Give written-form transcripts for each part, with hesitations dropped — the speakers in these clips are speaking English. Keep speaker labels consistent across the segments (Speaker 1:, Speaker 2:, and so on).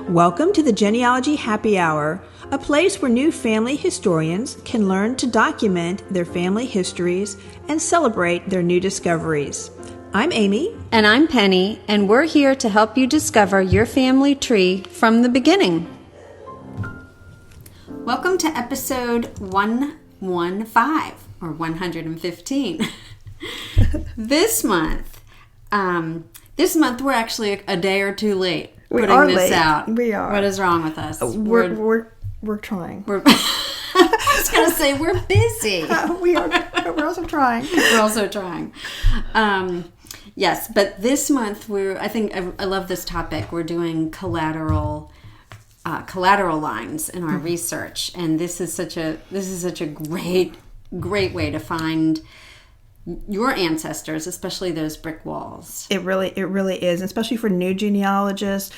Speaker 1: Welcome to the Genealogy Happy Hour, a place where new family historians can learn to document their family histories and celebrate their new discoveries. I'm Amy.
Speaker 2: And I'm Penny, and we're here to help you discover your family tree from the beginning. Welcome to episode 115, or 115. This month we're actually a day or two late.
Speaker 1: We
Speaker 2: putting
Speaker 1: are
Speaker 2: this
Speaker 1: late.
Speaker 2: out.
Speaker 1: We are.
Speaker 2: What is wrong with us?
Speaker 1: We're trying.
Speaker 2: I was going to say we're busy.
Speaker 1: We are. We're also trying.
Speaker 2: We're also trying. Yes, but this month I love this topic. We're doing collateral lines in our research, and this is such a great way to find your ancestors, especially those brick walls.
Speaker 1: It really is, especially for new genealogists.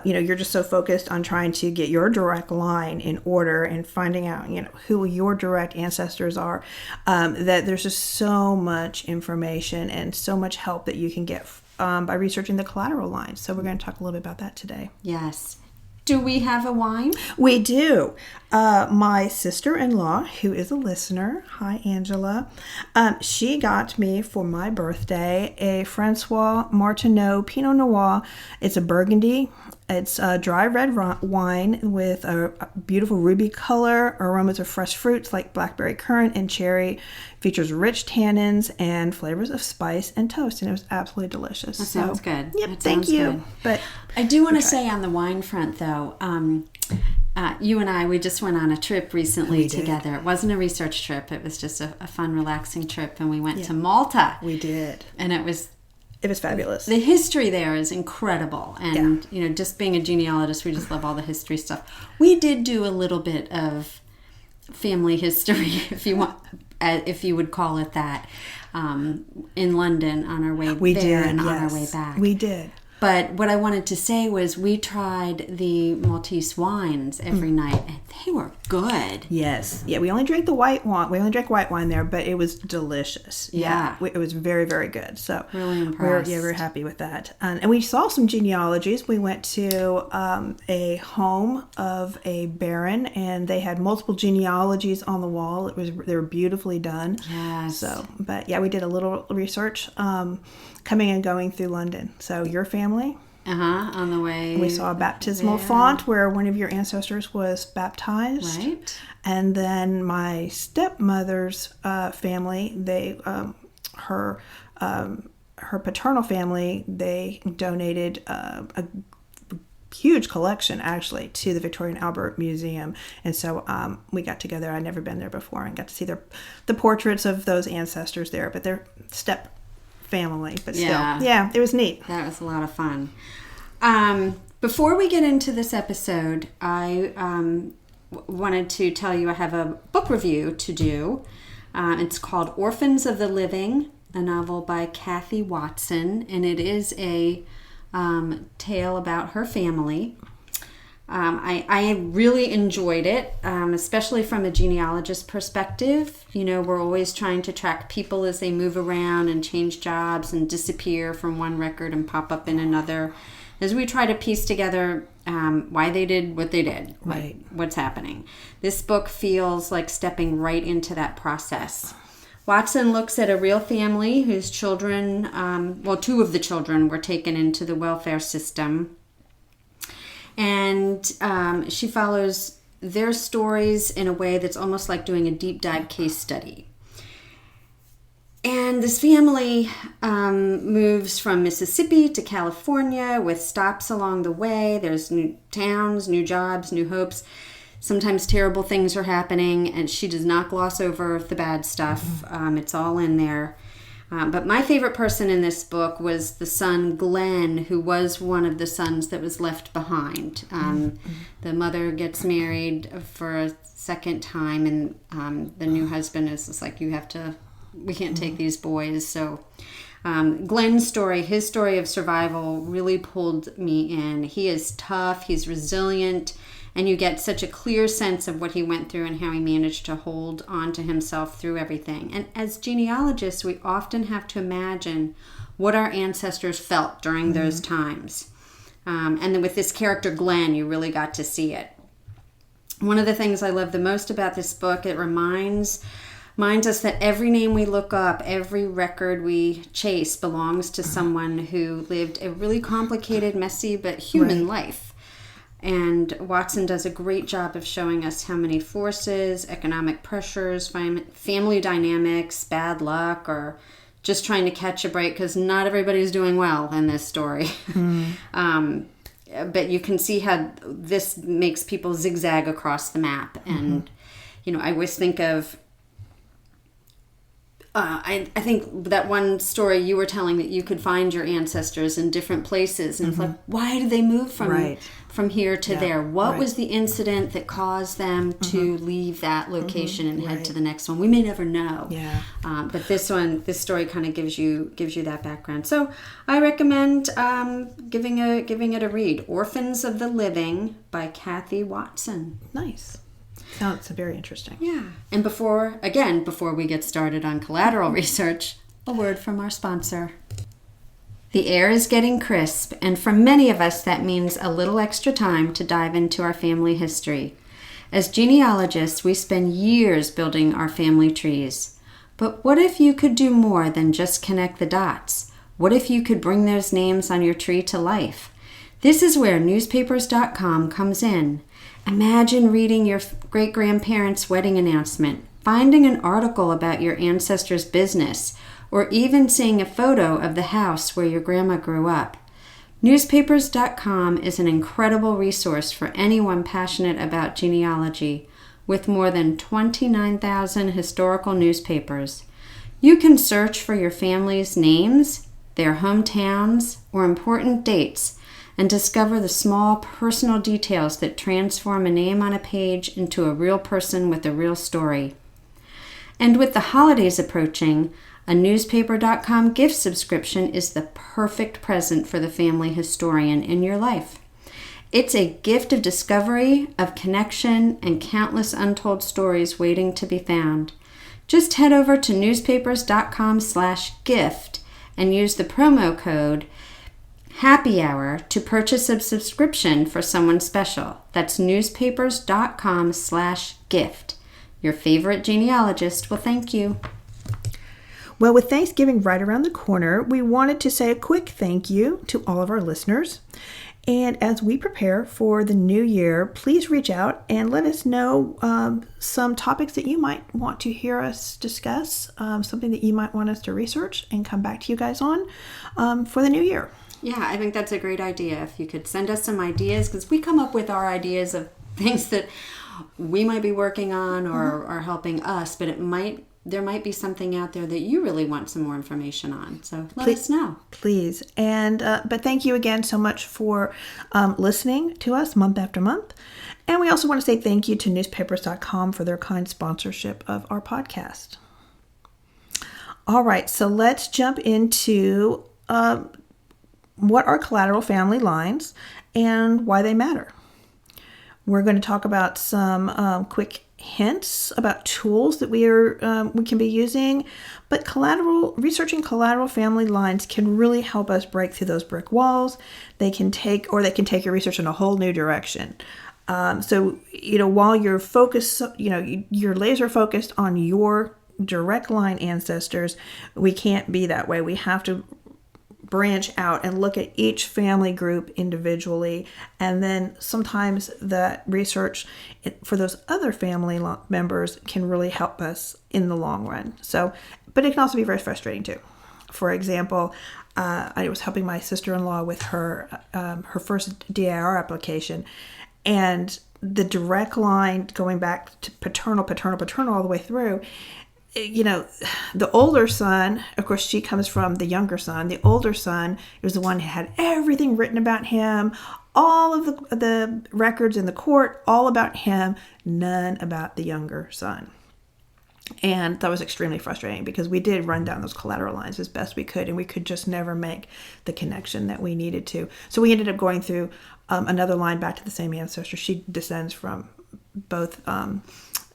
Speaker 1: You're just so focused on trying to get your direct line in order and finding out, who your direct ancestors are. That there's just so much information and so much help that you can get by researching the collateral lines. So we're going to talk a little bit about that today.
Speaker 2: Yes. Do we have a wine?
Speaker 1: We do. My sister-in-law, who is a listener, hi Angela, she got me for my birthday a Francois Martineau Pinot Noir. It's a Burgundy. It's a dry red wine with a beautiful ruby color, aromas of fresh fruits like blackberry currant and cherry. Features rich tannins and flavors of spice and toast, and it was absolutely delicious.
Speaker 2: That sounds good.
Speaker 1: Yep,
Speaker 2: that
Speaker 1: thank you.
Speaker 2: Good.
Speaker 1: But
Speaker 2: I do want to say on the wine front, though, you and I, we just went on a trip recently together. It wasn't a research trip. It was just a fun, relaxing trip, and we went to Malta.
Speaker 1: We did.
Speaker 2: And it was
Speaker 1: fabulous.
Speaker 2: The history there is incredible. And, just being a genealogist, we just love all the history stuff. We did do a little bit of family history, if you would call it that, in London on our way on our way back.
Speaker 1: We did.
Speaker 2: But what I wanted to say was we tried the Maltese wines every night, and they were good.
Speaker 1: Yes. Yeah, we only drank the white wine. We only drank white wine there, but it was delicious.
Speaker 2: Yeah.
Speaker 1: It was very, very good. So
Speaker 2: really impressed.
Speaker 1: We're happy with that. And we saw some genealogies. We went to a home of a baron, and they had multiple genealogies on the wall. They were beautifully done.
Speaker 2: Yes.
Speaker 1: So, but yeah, we did a little research coming and going through London. So your family?
Speaker 2: On the way.
Speaker 1: We saw a baptismal font where one of your ancestors was baptized.
Speaker 2: Right.
Speaker 1: And then my stepmother's family, her paternal family, they donated a huge collection actually to the Victoria and Albert Museum, and so we got together. I'd never been there before and got to see the portraits of those ancestors there, but they're step family, but still, it was neat.
Speaker 2: That was a lot of fun. Before we get into this episode, I wanted to tell you I have a book review to do. It's called Orphans of the Living, a novel by Kathy Watson, and it is a tale about her family. I really enjoyed it, especially from a genealogist perspective. We're always trying to track people as they move around and change jobs and disappear from one record and pop up in another, as we try to piece together why they did what they did,
Speaker 1: right?
Speaker 2: What's happening. This book feels like stepping right into that process. Watson looks at a real family whose children, two of the children were taken into the welfare system. And she follows their stories in a way that's almost like doing a deep dive case study. And this family moves from Mississippi to California with stops along the way. There's new towns, new jobs, new hopes. Sometimes terrible things are happening, and she does not gloss over the bad stuff. It's all in there. But my favorite person in this book was the son, Glenn, who was one of the sons that was left behind. The mother gets married for a second time, and the new husband is just like, we can't take these boys. So Glenn's story, his story of survival, really pulled me in. He is tough, he's resilient, and you get such a clear sense of what he went through and how he managed to hold on to himself through everything. And as genealogists, we often have to imagine what our ancestors felt during those times. And then with this character, Glenn, you really got to see it. One of the things I love the most about this book, it reminds us that every name we look up, every record we chase belongs to someone who lived a really complicated, messy, but human life. And Watson does a great job of showing us how many forces, economic pressures, family dynamics, bad luck, or just trying to catch a break, because not everybody's doing well in this story. But you can see how this makes people zigzag across the map. And, I always think of, I think that one story you were telling, that you could find your ancestors in different places. And it's like, why did they move from here to there? What was the incident that caused them to leave that location and head to the next one? We may never know. But this story kind of gives you that background. So I recommend giving it a read. Orphans of the Living by Kathy Watson.
Speaker 1: Nice. Sounds very interesting.
Speaker 2: Yeah. And before we get started on collateral research, a word from our sponsor. The air is getting crisp, and for many of us that means a little extra time to dive into our family history. As genealogists, we spend years building our family trees. But what if you could do more than just connect the dots? What if you could bring those names on your tree to life? This is where newspapers.com comes in. Imagine reading your great-grandparents' wedding announcement, finding an article about your ancestors' business, or even seeing a photo of the house where your grandma grew up. Newspapers.com is an incredible resource for anyone passionate about genealogy, with more than 29,000 historical newspapers. You can search for your family's names, their hometowns, or important dates, and discover the small personal details that transform a name on a page into a real person with a real story. And with the holidays approaching, a newspaper.com gift subscription is the perfect present for the family historian in your life. It's a gift of discovery, of connection, and countless untold stories waiting to be found. Just head over to newspapers.com/gift and use the promo code Happy Hour to purchase a subscription for someone special. That's newspapers.com/gift. Your favorite genealogist will thank you.
Speaker 1: Well, with Thanksgiving right around the corner, we wanted to say a quick thank you to all of our listeners. And as we prepare for the new year, please reach out and let us know some topics that you might want to hear us discuss, something that you might want us to research and come back to you guys on for the new year.
Speaker 2: Yeah, I think that's a great idea. If you could send us some ideas, because we come up with our ideas of things that we might be working on or are helping us, but there might be something out there that you really want some more information on. So let us know.
Speaker 1: Please. And but thank you again so much for listening to us month after month. And we also want to say thank you to newspapers.com for their kind sponsorship of our podcast. All right, so let's jump into what are collateral family lines and why they matter. We're going to talk about some quick hints about tools that we can be using, but researching collateral family lines can really help us break through those brick walls. They can take your research in a whole new direction. So while you're focused, you're laser focused on your direct line ancestors, we can't be that way. We have to branch out and look at each family group individually, and then sometimes that research for those other family members can really help us in the long run. So, but it can also be very frustrating too. For example, I was helping my sister-in-law with her first DIR application, and the direct line going back to paternal all the way through. The older son, of course, she comes from the younger son. The older son was the one who had everything written about him, all of the records in the court, all about him, none about the younger son. And that was extremely frustrating because we did run down those collateral lines as best we could, and we could just never make the connection that we needed to. So we ended up going through another line back to the same ancestor. She descends from both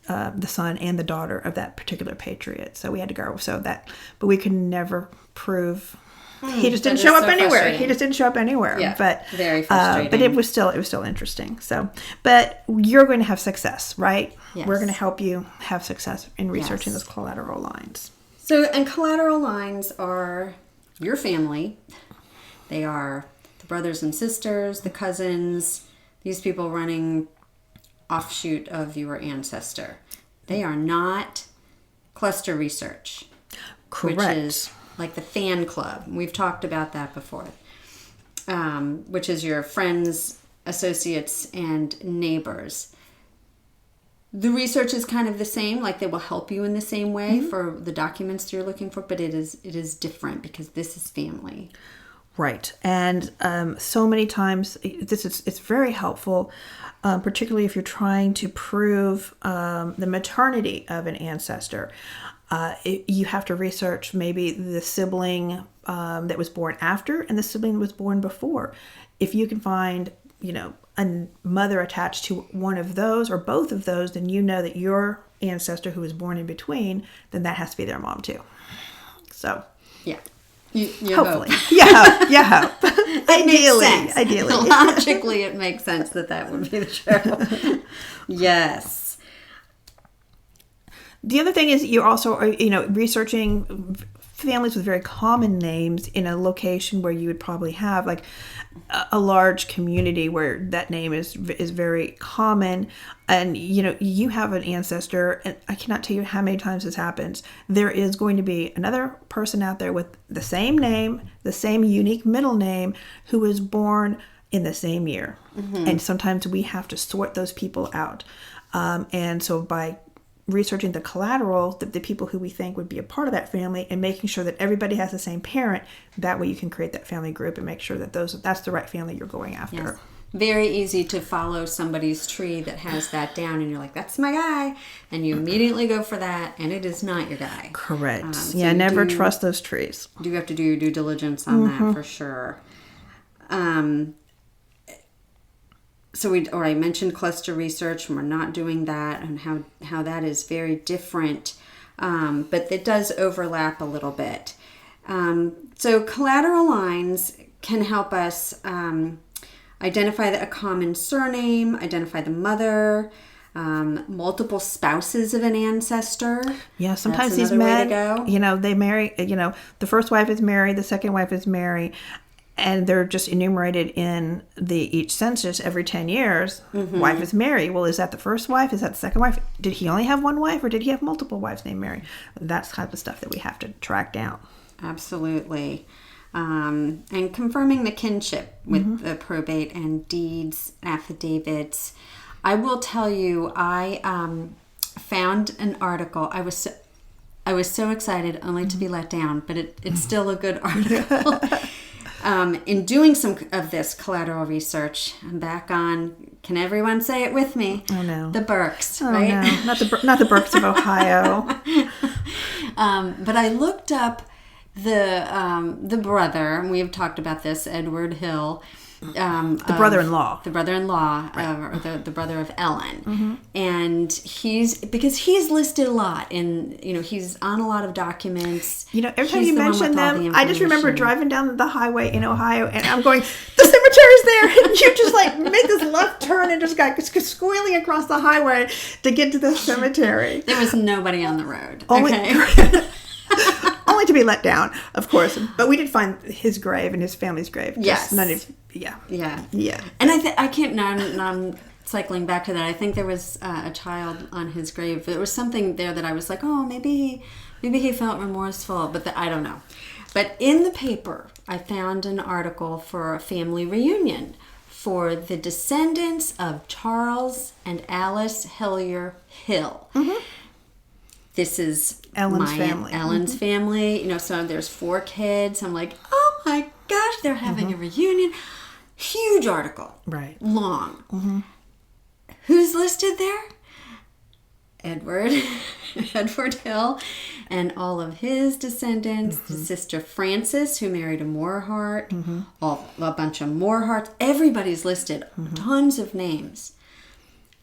Speaker 1: the son and the daughter of that particular patriot. So we had to go. But we could never prove He just didn't
Speaker 2: that
Speaker 1: show
Speaker 2: is
Speaker 1: up
Speaker 2: so
Speaker 1: anywhere.
Speaker 2: frustrating.
Speaker 1: He just didn't show up anywhere.
Speaker 2: Yeah,
Speaker 1: but
Speaker 2: very frustrating.
Speaker 1: But it was still interesting. So, but you're going to have success, right?
Speaker 2: Yes.
Speaker 1: We're going to help you have success in researching
Speaker 2: Yes.
Speaker 1: those collateral lines.
Speaker 2: So, and collateral lines are your family. They are the brothers and sisters, the cousins, these people running offshoot of your ancestor. They are not cluster research.
Speaker 1: Correct.
Speaker 2: Which is like the fan club. We've talked about that before. Which is your friends, associates, and neighbors. The research is kind of the same, like they will help you in the same way for the documents you're looking for, but it is different because this is family.
Speaker 1: Right. And so many times it's very helpful, particularly if you're trying to prove the maternity of an ancestor. You have to research maybe the sibling that was born after and the sibling that was born before. If you can find, a mother attached to one of those or both of those, then you know that your ancestor who was born in between, then that has to be their mom too. So,
Speaker 2: yeah. You
Speaker 1: hopefully.
Speaker 2: Hope.
Speaker 1: You hope. Ideally.
Speaker 2: Logically, it makes sense that would be the true. Yes.
Speaker 1: The other thing is you also are, researching families with very common names in a location where you would probably have like a large community where that name is very common. And, you have an ancestor, and I cannot tell you how many times this happens. There is going to be another person out there with the same name, the same unique middle name, who was born in the same year. Mm-hmm. And sometimes we have to sort those people out. And so by researching the collateral, the people who we think would be a part of that family, and making sure that everybody has the same parent, that way you can create that family group and make sure that that's the right family you're going after.
Speaker 2: Yes. Very easy to follow somebody's tree that has that down, and you're like, that's my guy, and you immediately go for that, and it is not your guy.
Speaker 1: Correct. So never trust those trees.
Speaker 2: You have to do your due diligence on that for sure. So I mentioned cluster research, and we're not doing that, and how that is very different, but it does overlap a little bit. So collateral lines can help us identify a common surname, identify the mother, multiple spouses of an ancestor.
Speaker 1: Yeah, sometimes these men, they marry, the first wife is married, the second wife is married, and they're just enumerated in each census every 10 years. Mm-hmm. Wife is Mary. Well, is that the first wife? Is that the second wife? Did he only have one wife, or did he have multiple wives named Mary? That's the type of stuff that we have to track down.
Speaker 2: Absolutely. And confirming the kinship with the probate and deeds, affidavits. I will tell you, I found an article. I was so excited, only to be let down, but it's still a good article. In doing some of this collateral research, I'm back on, can everyone say it with me?
Speaker 1: Oh, no.
Speaker 2: The Burkes,
Speaker 1: oh,
Speaker 2: right?
Speaker 1: No. Not the Burkes of Ohio.
Speaker 2: But I looked up the brother, and we've talked about this, Edward Hill.
Speaker 1: The brother-in-law.
Speaker 2: The brother-in-law, right. Or the brother of Ellen. Mm-hmm. And because he's listed a lot in, he's on a lot of documents.
Speaker 1: Every time you mention them, I just remember driving down the highway in Ohio, and I'm going, the cemetery's there! And you just make this left turn and just got squealing across the highway to get to the cemetery.
Speaker 2: There was nobody on the road.
Speaker 1: Only to be let down, of course. But we did find his grave and his family's grave.
Speaker 2: Yes.
Speaker 1: Yeah.
Speaker 2: And I can't. Now I'm cycling back to that. I think there was a child on his grave. There was something there that I was like, oh, maybe he felt remorseful, but I don't know. But in the paper, I found an article for a family reunion for the descendants of Charles and Alice Hillier Hill. Mm-hmm. This is
Speaker 1: Ellen's family.
Speaker 2: Ellen's family. So there's 4 kids. I'm like, oh my gosh, they're having a reunion. Huge article.
Speaker 1: Right.
Speaker 2: Long. Mm-hmm. Who's listed there? Edward Hill, and all of his descendants. Mm-hmm. Sister Frances, who married a Morehart. Mm-hmm. A bunch of Moreharts. Everybody's listed. Mm-hmm. Tons of names.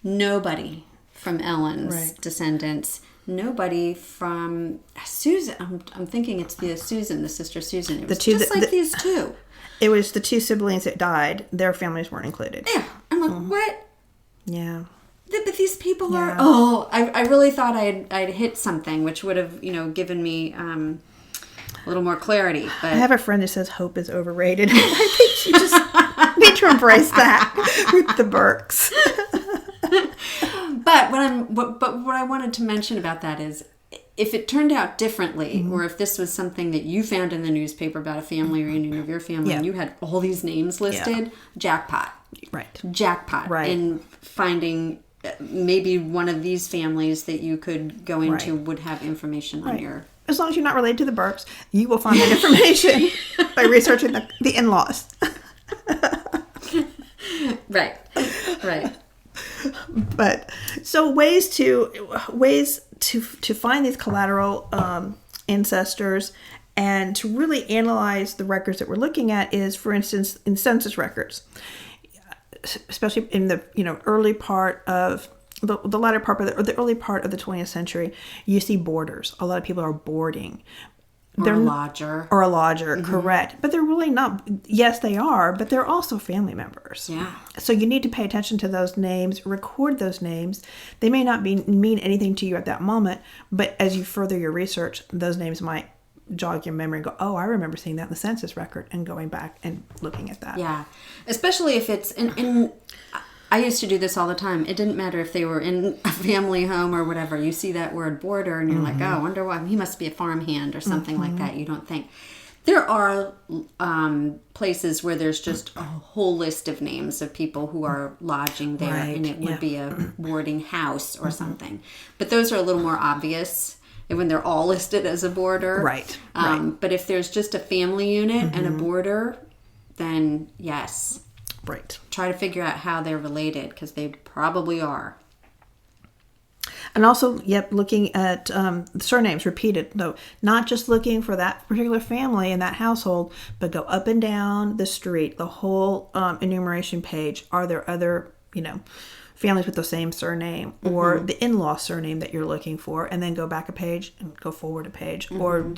Speaker 2: Nobody from Ellen's descendants nobody from Susan. I'm thinking it's the sister Susan. It was these two.
Speaker 1: It was the two siblings that died. Their families weren't included.
Speaker 2: Yeah. I'm like, what?
Speaker 1: Yeah.
Speaker 2: But these people are... Oh, I really thought I'd hit something, which would have, given me a little more clarity. But
Speaker 1: I have a friend who says hope is overrated. I think you just need to embrace that with the Burkes.
Speaker 2: But what I wanted to mention about that is, if it turned out differently, or if this was something that you found in the newspaper about a family reunion of your family, and you had all these names listed, jackpot.
Speaker 1: Right.
Speaker 2: Jackpot.
Speaker 1: Right.
Speaker 2: In finding maybe one of these families that you could go into would have information on your...
Speaker 1: As long as you're not related to the Burkes, you will find that information by researching the in-laws.
Speaker 2: Right.
Speaker 1: But so ways to find these collateral ancestors and to really analyze the records that we're looking at is, for instance, in census records, especially in the early part of the latter part of the early part of the 20th century, you see borders. A lot of people are boarding.
Speaker 2: Or a lodger.
Speaker 1: Correct. But they're really not. Yes, they are, but they're also family members.
Speaker 2: Yeah.
Speaker 1: So you need to pay attention to those names, record those names. They may not mean anything to you at that moment, but as you further your research, those names might jog your memory and go, oh, I remember seeing that in the census record, and going back and looking at that.
Speaker 2: Yeah. Especially if it's in I used to do this all the time. It didn't matter if they were in a family home or whatever. You see that word border and you're like, oh, I wonder why. He must be a farmhand or something like that. You don't think. There are places where there's just a whole list of names of people who are lodging there, and it would be a boarding house or something. But those are a little more obvious when they're all listed as a boarder.
Speaker 1: Right.
Speaker 2: But if there's just a family unit and a boarder, then yes.
Speaker 1: Right.
Speaker 2: Try to figure out how they're related, because they probably are.
Speaker 1: And also, looking at surnames repeated, though, not just looking for that particular family in that household, but go up and down the street, the whole enumeration page. Are there other, families with the same surname, or the in-law surname that you're looking for, and then go back a page and go forward a page, or,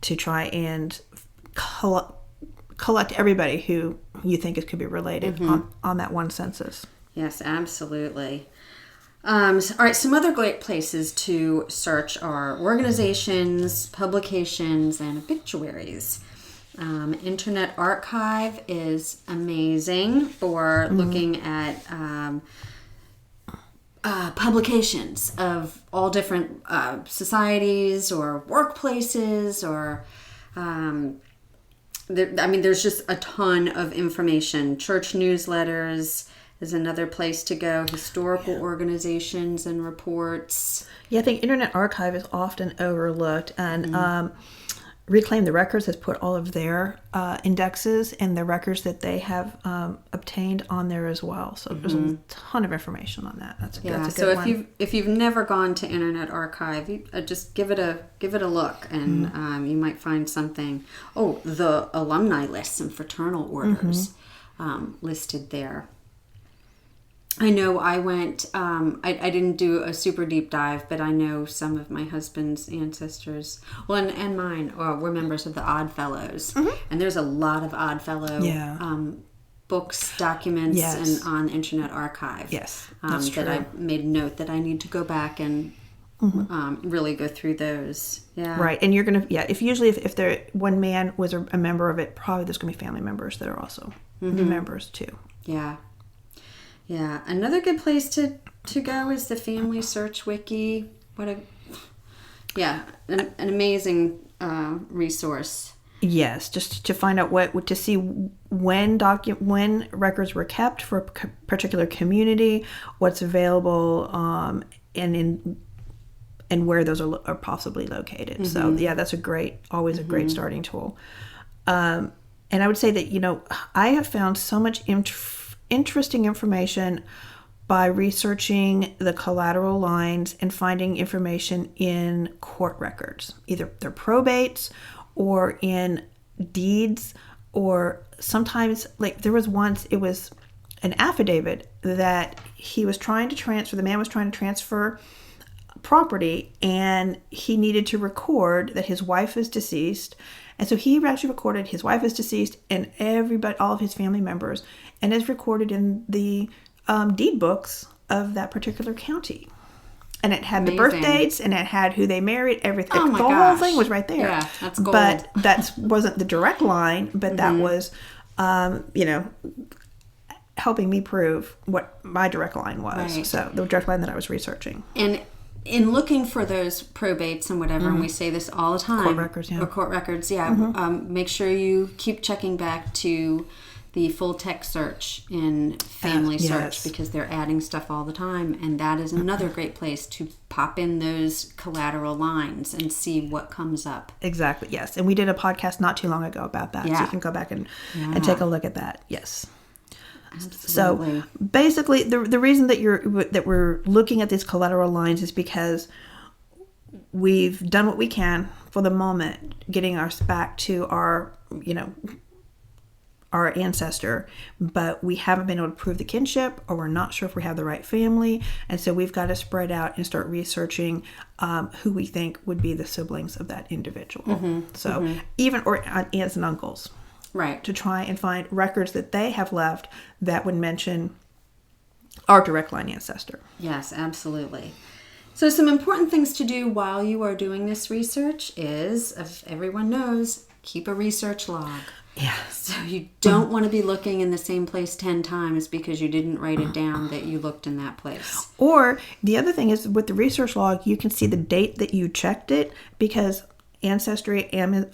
Speaker 1: to try and collect everybody who you think could be related on that one census.
Speaker 2: Yes, absolutely. All right, some other great places to search are organizations, publications, and obituaries. Internet Archive is amazing for looking at publications of all different societies or workplaces, or there's just a ton of information. Church newsletters is another place to go. Historical organizations and reports.
Speaker 1: Yeah, I think Internet Archive is often overlooked, and Reclaim the Records has put all of their indexes and the records that they have obtained on there as well. So there's a ton of information on that. That's a good one.
Speaker 2: If you've never gone to Internet Archive, just give it a look, and you might find something. Oh, the alumni lists and fraternal orders listed there. I know I went, I didn't do a super deep dive, but I know some of my husband's ancestors, and mine, were members of the Odd Fellows. And there's a lot of Odd Fellow books, documents, and on Internet Archive.
Speaker 1: Yes, that's true.
Speaker 2: That I made a note that I need to go back and really go through those. Yeah.
Speaker 1: Right, and you're going to, if there one man was a member of it, probably there's going to be family members that are also members too.
Speaker 2: Yeah. Yeah, another good place to go is the Family Search Wiki. An amazing resource.
Speaker 1: Yes, just to find out to see when records were kept for a particular community, what's available, and where those are possibly located. So that's always a great starting tool. And I would say that I have found so much interesting information by researching the collateral lines and finding information in court records, either their probates or in deeds, or sometimes, like there was once, it was an affidavit that the man was trying to transfer property, and he needed to record that his wife is deceased. And so he actually recorded his wife is deceased and everybody, all of his family members, and is recorded in the deed books of that particular county. And it had the birth dates, and it had who they married, everything.
Speaker 2: Oh my
Speaker 1: the
Speaker 2: gosh.
Speaker 1: whole thing was right there.
Speaker 2: Yeah, that's gold.
Speaker 1: But that wasn't the direct line, but that was, helping me prove what my direct line was.
Speaker 2: Right.
Speaker 1: So the direct line that I was researching.
Speaker 2: And in looking for those probates and whatever, and we say this all the time.
Speaker 1: Court records, yeah.
Speaker 2: Or court records, yeah. Make sure you keep checking back to the full text search in family search, because they're adding stuff all the time, and that is another great place to pop in those collateral lines and see what comes up.
Speaker 1: Exactly, yes. And we did a podcast not too long ago about that, so you can go back and take a look at that. Yes.
Speaker 2: Absolutely.
Speaker 1: So basically, the reason that we're looking at these collateral lines is because we've done what we can for the moment, getting us back to our ancestor, but we haven't been able to prove the kinship, or we're not sure if we have the right family, and so we've got to spread out and start researching who we think would be the siblings of that individual. Even or aunts and uncles,
Speaker 2: right?
Speaker 1: To try and find records that they have left that would mention our direct line ancestor.
Speaker 2: Yes, absolutely. So some important things to do while you are doing this research is, as everyone knows, keep a research log.
Speaker 1: Yeah.
Speaker 2: So you don't want to be looking in the same place 10 times because you didn't write it down that you looked in that place.
Speaker 1: Or the other thing is, with the research log, you can see the date that you checked it, because Ancestry and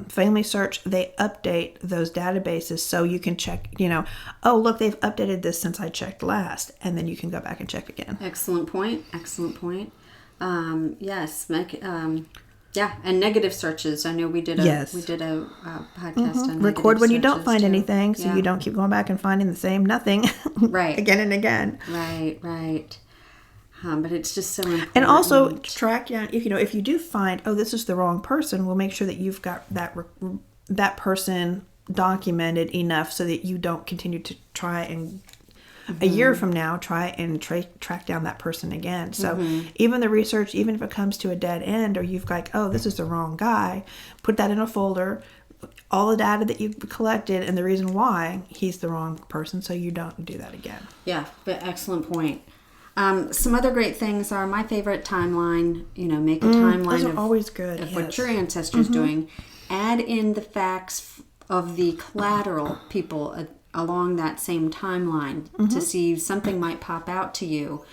Speaker 1: Family Search, they update those databases, so you can check, oh, look, they've updated this since I checked last, and then you can go back and check again.
Speaker 2: Excellent point. Yes. Yeah, and negative searches. I know we did a podcast on
Speaker 1: Record when you don't find
Speaker 2: too.
Speaker 1: anything, so you don't keep going back and finding the same nothing again and again.
Speaker 2: Right. But it's just so important.
Speaker 1: And also track down, if you do find, oh, this is the wrong person, we'll make sure that you've got that person documented enough so that you don't continue to try and a year from now try and track down that person again. So even the research, even if it comes to a dead end, or you've got, oh, this is the wrong guy, put that in a folder, all the data that you've collected and the reason why he's the wrong person, so you don't do that again.
Speaker 2: Yeah, but excellent point. Some other great things are my favorite timeline. Make a timeline
Speaker 1: those are always good.
Speaker 2: Of what your ancestor's doing. Add in the facts of the collateral people along that same timeline to see something might pop out to you,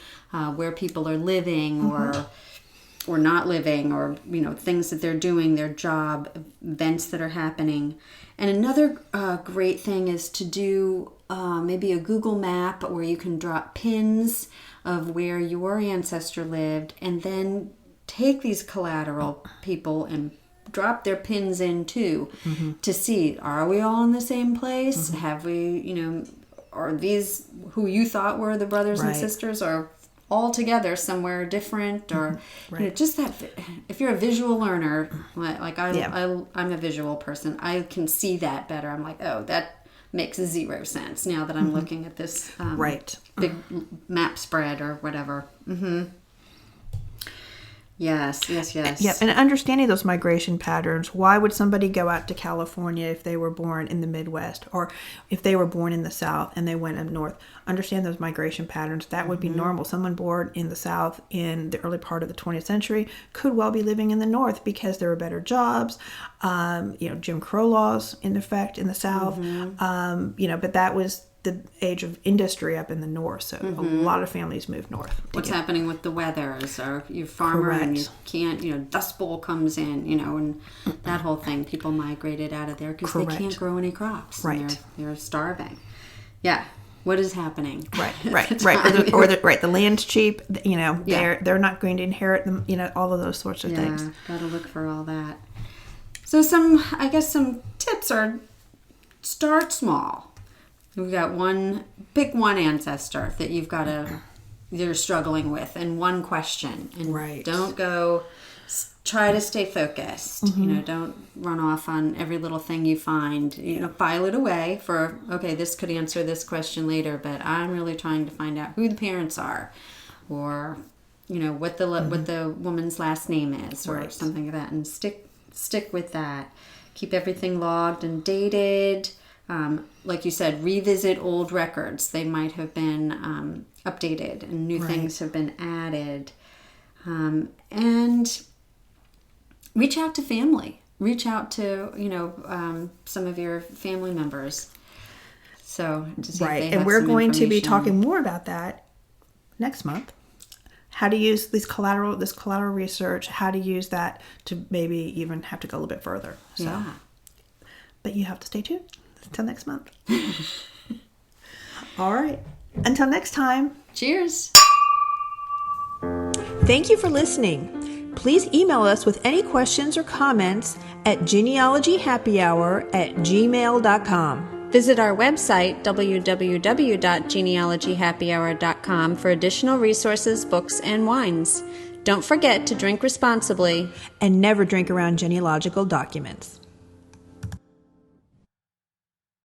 Speaker 2: where people are living or not living, or things that they're doing, their job, events that are happening. And another great thing is to do maybe a Google map where you can drop pins of where your ancestor lived, and then take these collateral people and drop their pins in too, to see, are we all in the same place? Have we, are these who you thought were the brothers and sisters, or all together somewhere different, or just that. If you're a visual learner, like I'm a visual person, I can see that better. I'm like, oh, that makes zero sense now that I'm looking at this big map spread or whatever. Yes.
Speaker 1: Yeah, and understanding those migration patterns. Why would somebody go out to California if they were born in the Midwest, or if they were born in the South and they went up north? Understand those migration patterns. That would be normal. Someone born in the South in the early part of the 20th century could well be living in the North because there were better jobs. Jim Crow laws in effect in the South. But that was the age of industry up in the north, so a lot of families moved north.
Speaker 2: What's happening with the weather? Or you're a farmer and you can't, Dust Bowl comes in, and that whole thing. People migrated out of there because they can't grow any crops.
Speaker 1: Right.
Speaker 2: They're starving. Yeah. What is happening?
Speaker 1: Right. The land's cheap. They're not going to inherit them. All of those sorts of things.
Speaker 2: Gotta look for all that. So some tips are: start small. We've got pick one ancestor that you're struggling with, and one question, and don't go. Try to stay focused. Don't run off on every little thing you find. File it away for, okay, this could answer this question later, but I'm really trying to find out who the parents are, or what the woman's last name is, or
Speaker 1: Right.
Speaker 2: something like that, and stick with that. Keep everything logged and dated. Like you said, revisit old records. They might have been updated, and new things have been added. And reach out to family. Reach out to some of your family members. So to see if they have
Speaker 1: and we're
Speaker 2: some
Speaker 1: going to be
Speaker 2: information.
Speaker 1: talking more about that next month. How to use this collateral research, how to use that to maybe even have to go a little bit further. So,
Speaker 2: Yeah.
Speaker 1: but you have to stay tuned until next month. All right. Until next time.
Speaker 2: Cheers.
Speaker 1: Thank you for listening. Please email us with any questions or comments at genealogyhappyhour@gmail.com.
Speaker 2: Visit our website, www.genealogyhappyhour.com, for additional resources, books, and wines. Don't forget to drink responsibly.
Speaker 1: And never drink around genealogical documents.